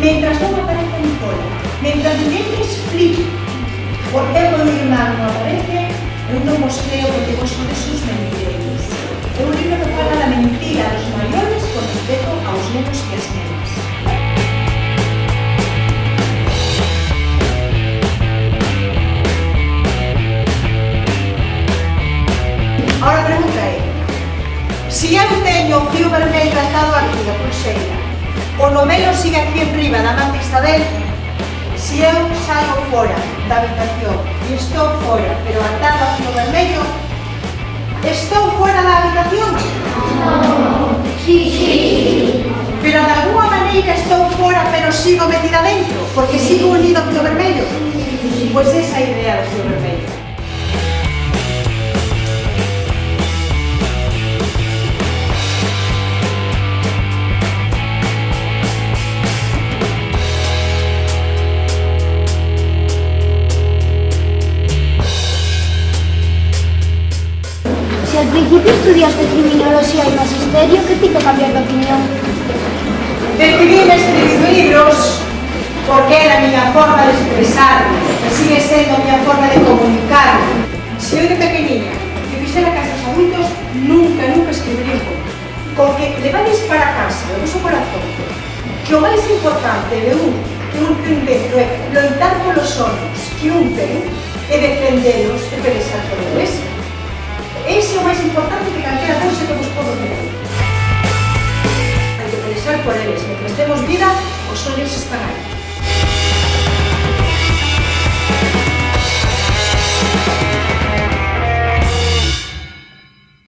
Mentras non aparece Nicola, mentras ninguén me explique por que o meu irmán non aparece, eu non vos creo porque vos sodes os mentireiros. É un libro que fala da mentira dos maiores con respecto aos nenos e as nenas. Ahora a pregunta é, se eu teño o fío vermello atado aquí da pulseira, o nomelo sigue aquí enriba da man de Isabel, se eu salgo fora da habitación e estou fora, pero atado ao fío vermello, estou fora da habitación? Sí. Pero de alguma maneira estou fora, pero sigo metida dentro, porque sigo unido ao fío vermello? Pois esa é a idea do fío vermello. Si al principio estudiaste criminología y magisterio, ¿qué te hizo cambiar de opinión? Decidí escribir libros porque era a miña forma de expresarme, que sigue sendo a miña forma de comunicarme. Se eu de pequeniña que fixera casas adultos, nunca escribiría un conto. Con que levades para casa, do vosso corazón, que o máis importante de que un ten dentro é loitar polos sonhos que un ten e defendelos e pelexar por eles. Ese é o máis importante que calquera cousa que vos podo ver. Hai que pelexar por eles. Mentre temos vida, os sonhos están aí.